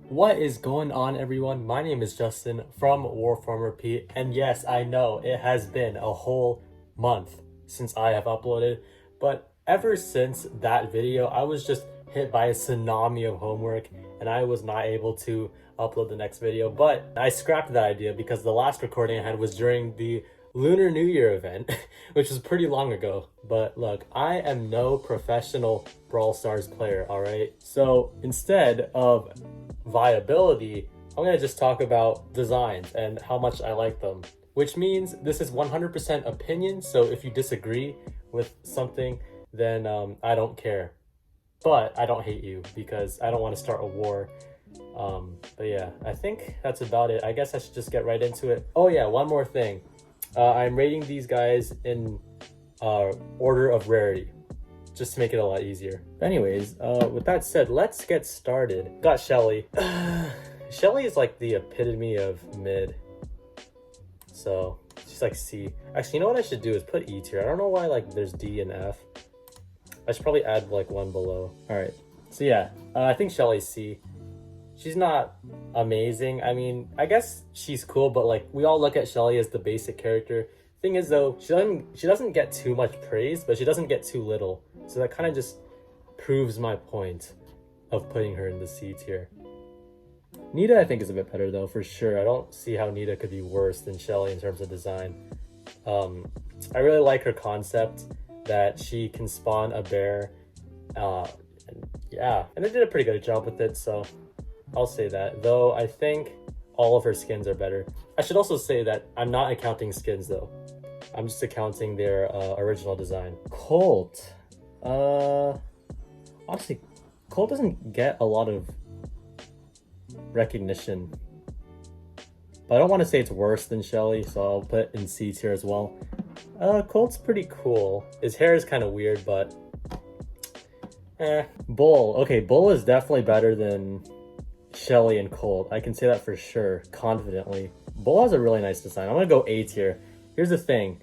What is going on, everyone? My name is Justin from Warfarmer Pete, and yes, I know it has been a whole month since I have uploaded, but ever since that video, I was just hit by a tsunami of homework and I was not able to upload the next video. But I scrapped that idea because the last recording I had was during the Lunar New Year event, which was pretty long ago. But look, I am no professional Brawl Stars player, alright? So instead of viability, I'm gonna just talk about designs and how much I like them. Which means this is 100% opinion, so if you disagree with something, then I don't care. But I don't hate you because I don't want to start a war. But yeah, I think that's about it. I guess I should just get right into it. Oh yeah, one more thing. I'm rating these guys in order of rarity, just to make it a lot easier. Anyways, with that said, let's get started. Got Shelly. Shelly is like the epitome of mid. So she's like C. Actually, you know what I should do is put E tier. I don't know why like there's D and F. I should probably add like one below. All right. So yeah, I think Shelly's C. She's not amazing. I mean, I guess she's cool, but like we all look at Shelly as the basic character. Thing is though, she doesn't get too much praise, but she doesn't get too little. So that kind of just proves my point of putting her in the C tier. Nita I think is a bit better though, for sure. I don't see how Nita could be worse than Shelly in terms of design. I really like her concept that she can spawn a bear. Yeah, and they did a pretty good job with it, so I'll say that. Though I think all of her skins are better. I should also say that I'm not accounting skins though. I'm just accounting their original design. Colt. Honestly, Colt doesn't get a lot of recognition. But I don't want to say it's worse than Shelly, so I'll put in C tier as well. Colt's pretty cool. His hair is kind of weird, but Bull. Okay, Bull is definitely better than Shelly and Colt. I can say that for sure, confidently. Bull has a really nice design. I'm gonna go A tier. Here's the thing.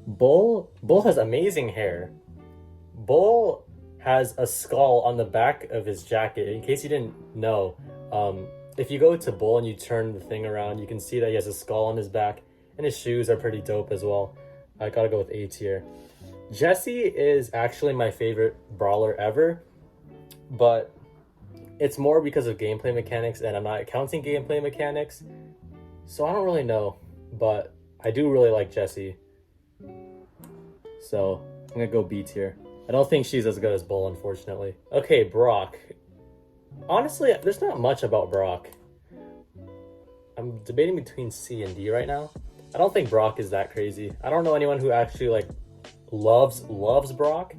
Bull has amazing hair. Bull has a skull on the back of his jacket. In case you didn't know, if you go to Bull and you turn the thing around, you can see that he has a skull on his back, and his shoes are pretty dope as well. I gotta go with A tier. Jessie is actually my favorite brawler ever, but it's more because of gameplay mechanics, and I'm not counting gameplay mechanics, so I don't really know, but I do really like Jessie. So I'm gonna go B tier. I don't think she's as good as Bull, unfortunately. Okay, Brock. Honestly, there's not much about Brock. I'm debating between C and D right now. I don't think Brock is that crazy. I don't know anyone who actually like loves Brock,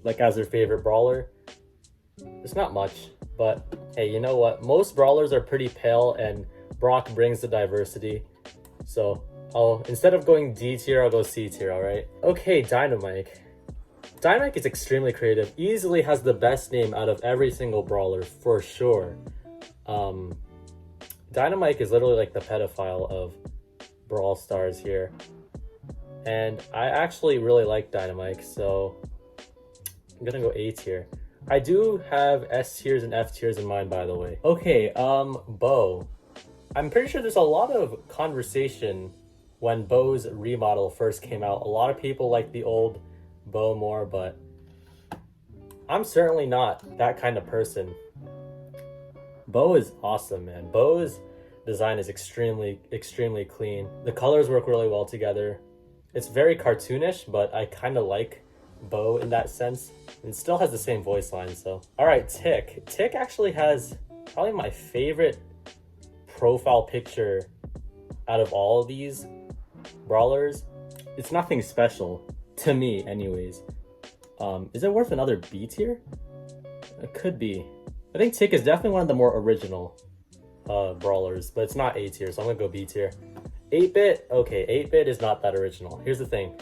like as their favorite brawler. It's not much, but hey, you know what? Most brawlers are pretty pale, and Brock brings the diversity. So instead of going D tier, I'll go C tier. All right. Okay, Dynamike. Dynamike is extremely creative. Easily has the best name out of every single brawler for sure. Dynamike is literally like the pedophile of Brawl Stars here. And I actually really like Dynamike, so I'm gonna go A tier. I do have S tiers and F tiers in mind, by the way. Okay, Bo. I'm pretty sure there's a lot of conversation when Bo's remodel first came out. A lot of people like the old Bo more, but I'm certainly not that kind of person. Bo is awesome, man. Bo's design is extremely clean. The colors work really well together. It's very cartoonish, but I kind of like Bo in that sense. And still has the same voice line, so. All right, Tick. Tick actually has probably my favorite profile picture out of all of these brawlers. It's nothing special, to me anyways. Is it worth another B tier? It could be. I think Tick is definitely one of the more original brawlers, but it's not A tier, so I'm gonna go B tier. 8-bit, okay, 8-bit is not that original. Here's the thing.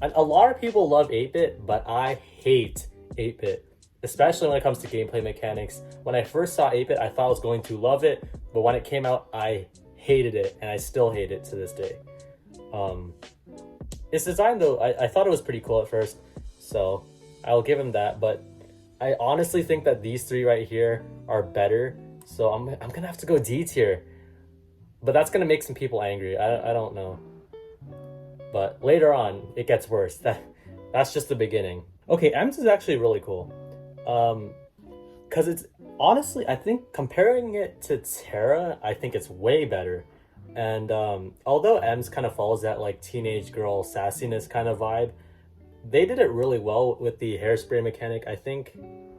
A lot of people love 8-bit, but I hate 8-bit, especially when it comes to gameplay mechanics. When I first saw 8-bit, I thought I was going to love it, but when it came out, I hated it, and I still hate it to this day. Its design, though, I thought it was pretty cool at first, so I'll give him that, but I honestly think that these three right here are better. So I'm gonna have to go D tier. But that's gonna make some people angry. I don't know. But later on, it gets worse. That's just the beginning. Okay, M's is actually really cool. Because it's honestly, I think comparing it to Terra, I think it's way better. And although M's kind of follows that like teenage girl sassiness kind of vibe, they did it really well with the hairspray mechanic. I think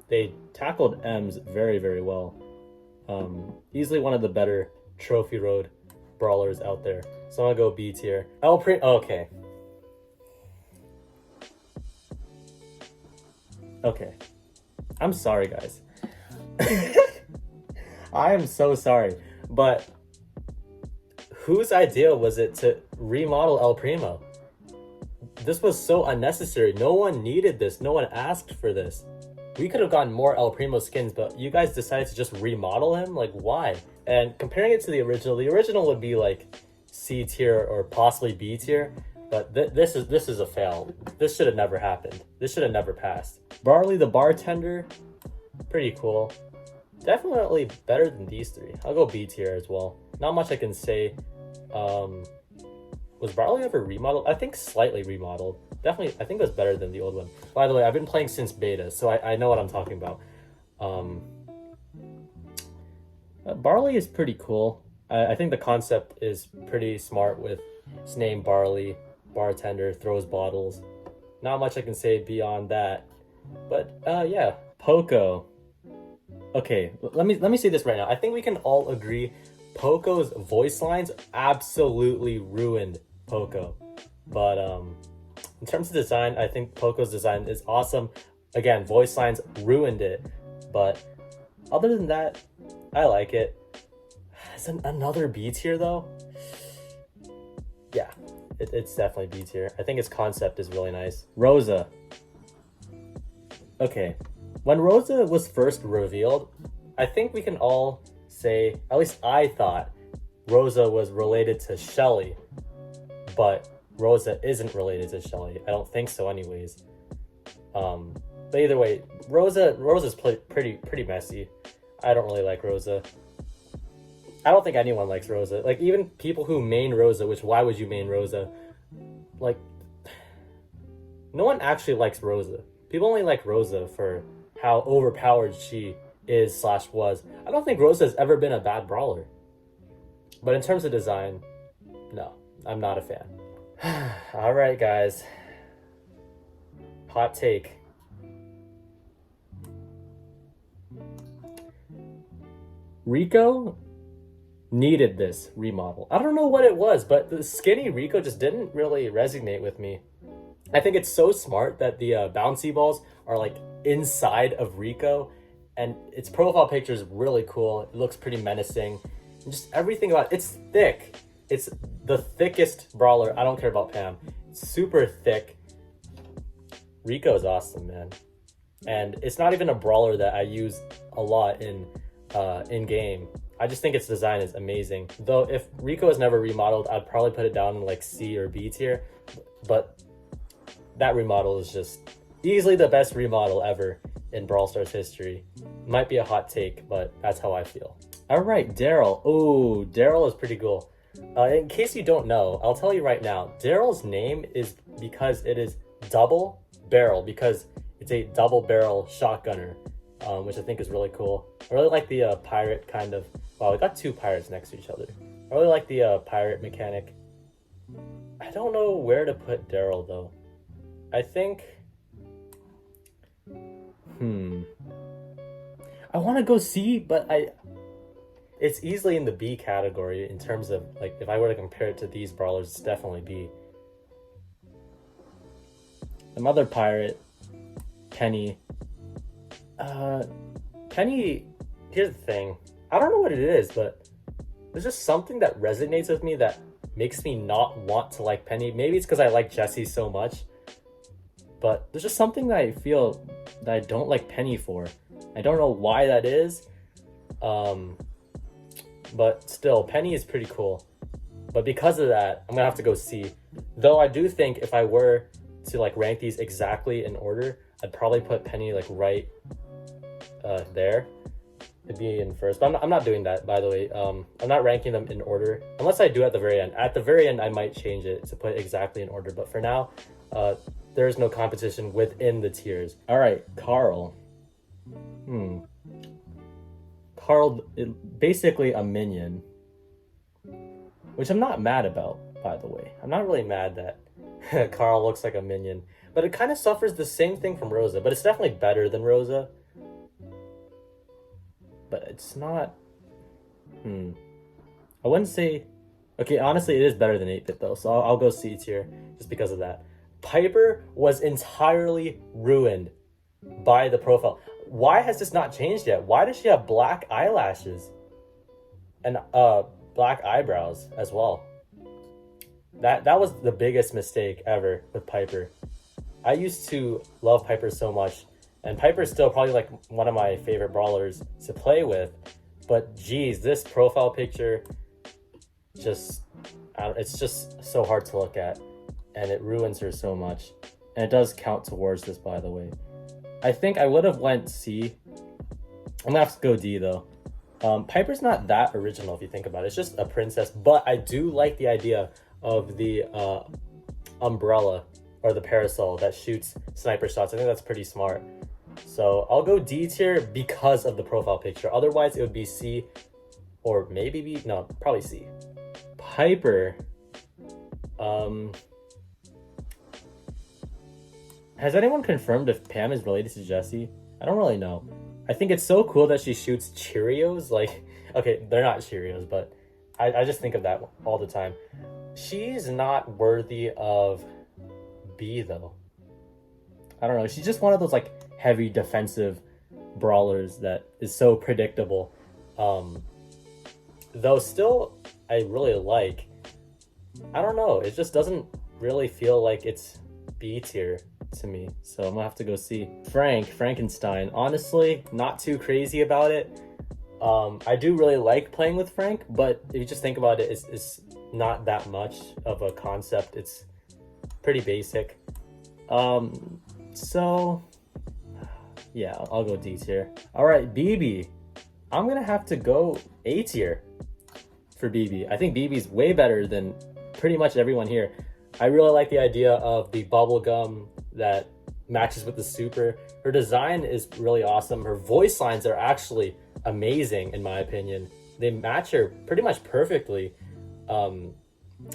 they tackled M's very, very well. Easily one of the better trophy road brawlers out there. So I'm gonna go B tier. Okay. Okay. I'm sorry, guys. I am so sorry. But whose idea was it to remodel El Primo? This was so unnecessary. No one needed this. No one asked for this. We could have gotten more El Primo skins, but you guys decided to just remodel him? Like, why? And comparing it to the original would be like C tier or possibly B tier. But this is a fail. This should have never happened. This should have never passed. Barley the bartender, pretty cool. Definitely better than these three. I'll go B tier as well. Not much I can say. Was Barley ever remodeled? I think slightly remodeled. Definitely, I think it was better than the old one. By the way, I've been playing since beta, so I know what I'm talking about. Barley is pretty cool. I think the concept is pretty smart with his name Barley, bartender, throws bottles. Not much I can say beyond that. But yeah, Poco. Okay, let me say this right now. I think we can all agree Poco's voice lines absolutely ruined Poco. But in terms of design, I think Poco's design is awesome. Again, voice lines ruined it. But other than that, I like it. Is it another B tier though? Yeah, it's definitely B tier. I think its concept is really nice. Rosa. Okay, when Rosa was first revealed, I think we can all say, at least I thought, Rosa was related to Shelly. But Rosa isn't related to Shelly. I don't think so anyways. But either way, Rosa's pretty messy. I don't really like Rosa. I don't think anyone likes Rosa. Like, even people who main Rosa, which why would you main Rosa? Like, no one actually likes Rosa. People only like Rosa for how overpowered she is / was. I don't think Rosa has ever been a bad brawler. But in terms of design, no, I'm not a fan. Alright, guys. Hot take. Rico needed this remodel. I don't know what it was, but the skinny Rico just didn't really resonate with me. I think it's so smart that the bouncy balls are like inside of Rico, and its profile picture is really cool. It looks pretty menacing. And just everything about it's thick. It's the thickest brawler. I don't care about Pam. It's super thick. Rico is awesome, man. And it's not even a brawler that I use a lot in game. I just think its design is amazing. Though if Rico is never remodeled, I'd probably put it down in like C or B tier. But that remodel is just easily the best remodel ever in Brawl Stars history. Might be a hot take, but that's how I feel. All right, Daryl. Oh, Daryl is pretty cool. In case you don't know, I'll tell you right now, Daryl's name is because it is double barrel, because it's a double barrel shotgunner, which I think is really cool. I really like the pirate kind of, wow, we got two pirates next to each other. I really like the pirate mechanic. I don't know where to put Daryl though. I think, I want to go C, but it's easily in the B category in terms of, like, if I were to compare it to these brawlers, it's definitely B. The mother pirate, Penny. Penny, here's the thing. I don't know what it is, but there's just something that resonates with me that makes me not want to like Penny. Maybe it's because I like Jessie so much, but there's just something that I feel that I don't like Penny for. I don't know why that is. But still, Penny is pretty cool. But because of that, I'm gonna have to go C. Though I do think if I were to like rank these exactly in order, I'd probably put Penny like right there. It'd be in first, but I'm not doing that, by the way. I'm not ranking them in order, unless I do at the very end. At the very end, I might change it to put it exactly in order, but for now, there's no competition within the tiers. All right, Carl. Carl, basically a minion, which I'm not mad about, by the way. I'm not really mad that Carl looks like a minion, but it kind of suffers the same thing from Rosa, but it's definitely better than Rosa. But it's not, I wouldn't say, okay, honestly, it is better than 8-bit though, so I'll go C tier just because of that. Piper was entirely ruined by the profile. Why has this not changed yet? Why does she have black eyelashes and black eyebrows as well? That was the biggest mistake ever with Piper. I used to love Piper so much, and Piper's still probably like one of my favorite brawlers to play with, but geez, this profile picture just, it's just so hard to look at, and it ruins her so much. And it does count towards this, by the way. I think I would have went C. I'm gonna have to go D though. Piper's not that original if you think about it. It's just a princess, but I do like the idea of the umbrella or the parasol that shoots sniper shots. I think that's pretty smart. So I'll go D tier because of the profile picture. Otherwise, it would be C or maybe B. No, probably C. Piper. Has anyone confirmed if Pam is related to Jessie? I don't really know. I think it's so cool that she shoots Cheerios. Like, okay, they're not Cheerios, but I just think of that all the time. She's not worthy of B though. I don't know. She's just one of those like heavy defensive brawlers that is so predictable. Though still, I really like. I don't know. It just doesn't really feel like it's B tier to me, so I'm gonna have to go see. Frankenstein, honestly not too crazy about it. I do really like playing with Frank, but if you just think about it, it's not that much of a concept. It's pretty basic. So yeah, I'll go D tier. All right, BB, I'm gonna have to go A tier for BB. I think BB's way better than pretty much everyone here. I really like the idea of the bubble gum that matches with the super. Her design is really awesome. Her voice lines are actually amazing in my opinion. They match her pretty much perfectly. And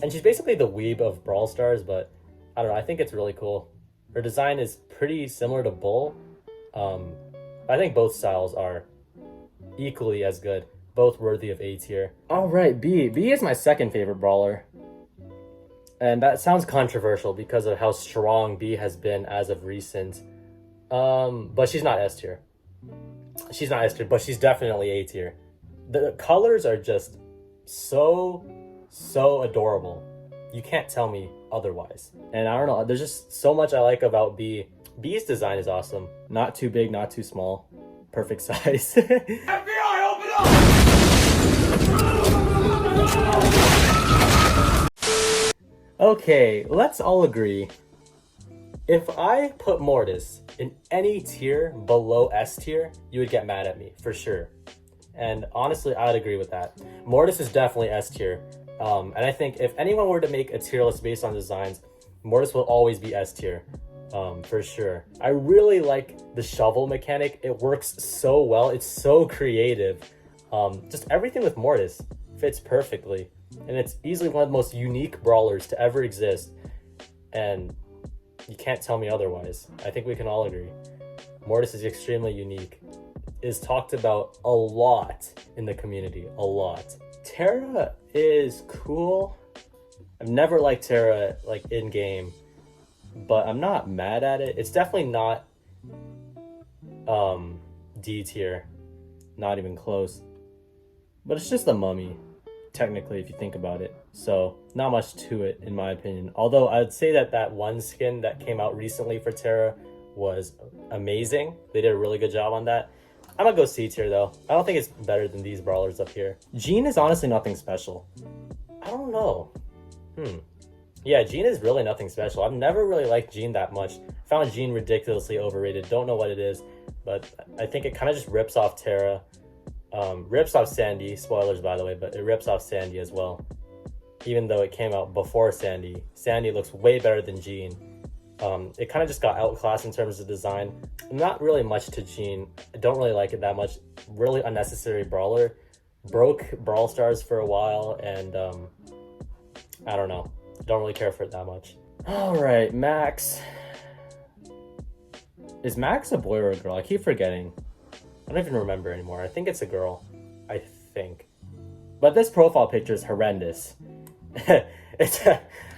she's basically the weeb of Brawl Stars, but I don't know, I think it's really cool. Her design is pretty similar to Bull. I think both styles are equally as good, both worthy of A tier. All right, B. B is my second favorite brawler. And that sounds controversial because of how strong B has been as of recent. But she's not S tier. She's not S tier, but she's definitely A tier. The colors are just so adorable. You can't tell me otherwise. And I don't know, there's just so much I like about B. B's design is awesome. Not too big, not too small. Perfect size. FBI, open up! Okay, let's all agree. If I put Mortis in any tier below S tier, you would get mad at me, for sure. And honestly, I'd agree with that. Mortis is definitely S tier. And I think if anyone were to make a tier list based on designs, Mortis will always be S tier, for sure. I really like the shovel mechanic. It works so well. It's so creative. Just everything with Mortis fits perfectly. And it's easily one of the most unique brawlers to ever exist. And you can't tell me otherwise. I think we can all agree. Mortis is extremely unique. Is talked about a lot in the community. A lot. Terra is cool. I've never liked Terra like in game, but I'm not mad at it. It's definitely not D tier. Not even close. But it's just a mummy, technically, if you think about it. So not much to it in my opinion. Although I'd say that one skin that came out recently for Terra was amazing. They did a really good job on that. I'm gonna go C tier though. I don't think it's better than these brawlers up here. Jean is honestly nothing special. I don't know. Yeah, Jean is really nothing special. I've never really liked Jean that much. Found Jean ridiculously overrated. Don't know what it is. but I think it kind of just rips off Terra, rips off Sandy. Spoilers, by the way, but it rips off Sandy as well. Even though it came out before Sandy, Sandy looks way better than Jean. It kind of just got outclassed in terms of design. Not really much to Jean. I don't really like it that much. Really unnecessary brawler. Broke Brawl Stars for a while, and I don't know. Don't really care for it that much. All right, Max. Is Max a boy or a girl? I keep forgetting. I don't even remember anymore. I think it's a girl. I think. But this profile picture is horrendous.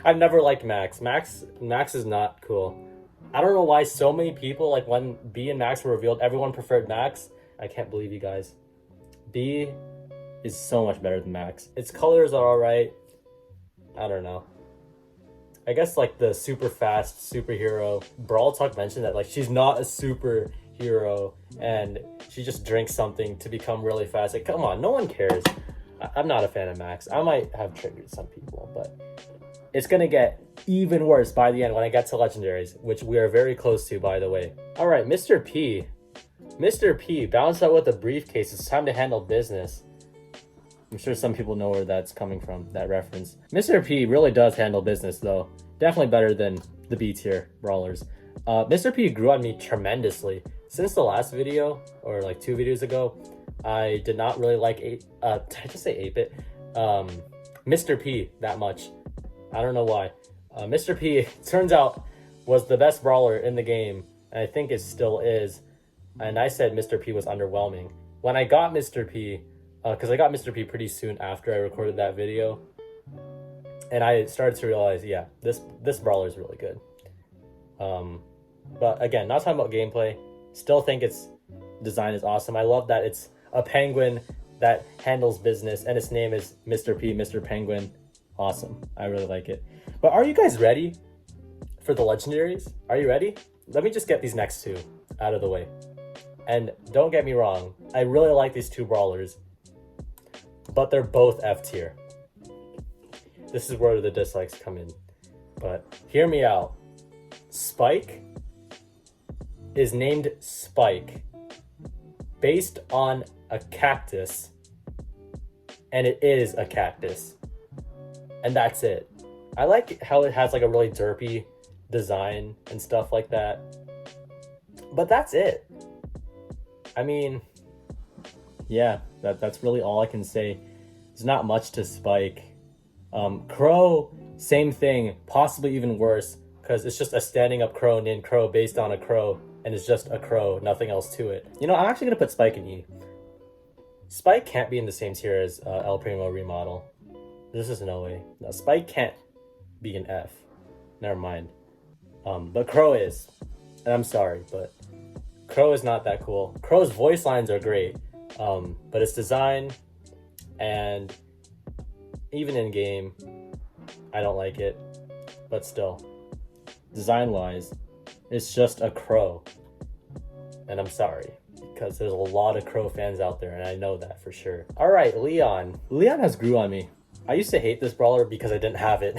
I've never liked Max. Max is not cool. I don't know why so many people, like when B and Max were revealed, everyone preferred Max. I can't believe you guys. B is so much better than Max. Its colors are alright. I don't know. I guess like the super fast superhero. Brawl Talk mentioned that like she's not a superhero and she just drinks something to become really fast. Like, come on, no one cares. I'm not a fan of Max. I might have triggered some people, but it's gonna get even worse by the end when I get to Legendaries, which we are very close to, by the way. All right, Mr. P. Mr. P bounced out with a briefcase. It's time to handle business. I'm sure some people know where that's coming from, that reference. Mr. P really does handle business, though. Definitely better than the B tier brawlers. Mr. P grew on me tremendously. Since the last video, or like 2 videos ago, I did not really like did I just say 8-bit? Mr. P that much. I don't know why. Mr. P, turns out, was the best brawler in the game, and I think it still is. And I said Mr. P was underwhelming. When I got Mr. P, because I got Mr. P pretty soon after I recorded that video, and I started to realize, yeah, this brawler is really good. But again, not talking about gameplay. Still think its design is awesome. I love that it's a penguin that handles business, and its name is Mr. P, Mr. Penguin. Awesome. I really like it. But are you guys ready for the Legendaries? Are you ready? Let me just get these next 2 out of the way. And don't get me wrong, I really like these 2 brawlers, but they're both F tier. This is where the dislikes come in. But hear me out. Spike is named Spike based on a cactus, and it is a cactus. And that's it. I like how it has like a really derpy design and stuff like that. But that's it. I mean, yeah, that's really all I can say. There's not much to Spike. Crow, same thing, possibly even worse, because it's just a standing up crow named Crow based on a crow, and it's just a crow, nothing else to it. You know, I'm actually gonna put Spike in E. Spike can't be in the same tier as El Primo Remodel. This is no way. No, Spike can't be an F. Never mind. But Crow is. And I'm sorry, but Crow is not that cool. Crow's voice lines are great. But its design and even in game, I don't like it. But still, design wise, it's just a crow. And I'm sorry, because there's a lot of Crow fans out there, and I know that for sure. All right, Leon. Leon has grew on me. I used to hate this brawler because I didn't have it.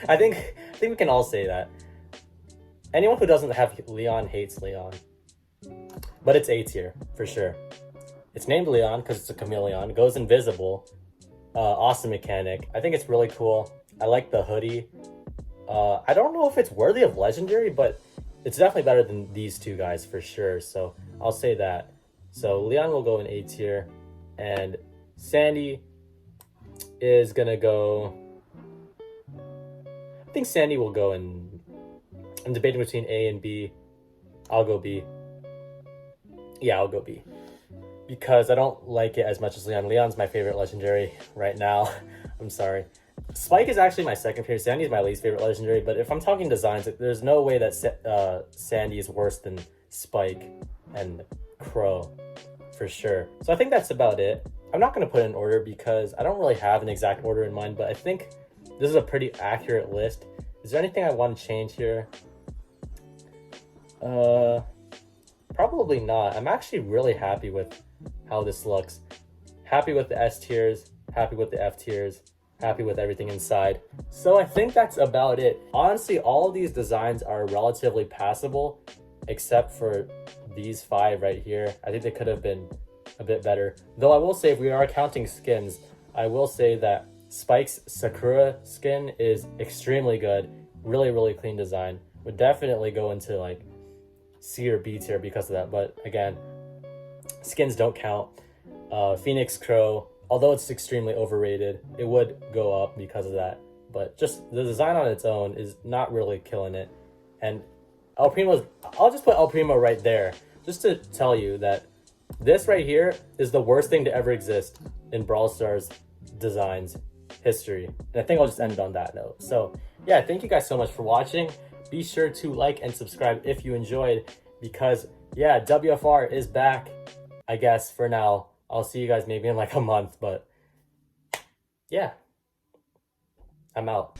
I think we can all say that. Anyone who doesn't have Leon hates Leon. But it's A tier, for sure. It's named Leon because it's a chameleon. It goes invisible. Awesome mechanic. I think it's really cool. I like the hoodie. I don't know if it's worthy of Legendary, but it's definitely better than these 2 guys for sure. So I'll say that. So Leon will go in A tier. And Sandy is gonna go... I think Sandy will go in... I'm debating between A and B. I'll go B. Yeah, I'll go B. Because I don't like it as much as Leon. Leon's my favorite Legendary right now. I'm sorry. Spike is actually my second favorite. Sandy is my least favorite Legendary. But if I'm talking designs, there's no way that Sandy is worse than Spike and Crow. For sure. So I think that's about it. I'm not going to put it in order because I don't really have an exact order in mind. But I think this is a pretty accurate list. Is there anything I want to change here? Probably not. I'm actually really happy with how this looks. Happy with the S tiers, happy with the F tiers, happy with everything inside. So I think that's about it. Honestly, all of these designs are relatively passable, except for these 5 right here. I think they could have been a bit better. Though I will say, if we are counting skins, I will say that Spike's Sakura skin is extremely good. Really, really clean design. Would definitely go into like C or B tier because of that. But again, skins don't count. Phoenix Crow, although it's extremely overrated, it would go up because of that. But just the design on its own is not really killing it. And El Primo's, I'll just put El Primo right there, just to tell you that this right here is the worst thing to ever exist in Brawl Stars designs history. And I think I'll just end it on that note. So yeah, thank you guys so much for watching. Be sure to like and subscribe if you enjoyed, because yeah, WFR is back, I guess, for now. I'll see you guys maybe in like a month, but yeah, I'm out.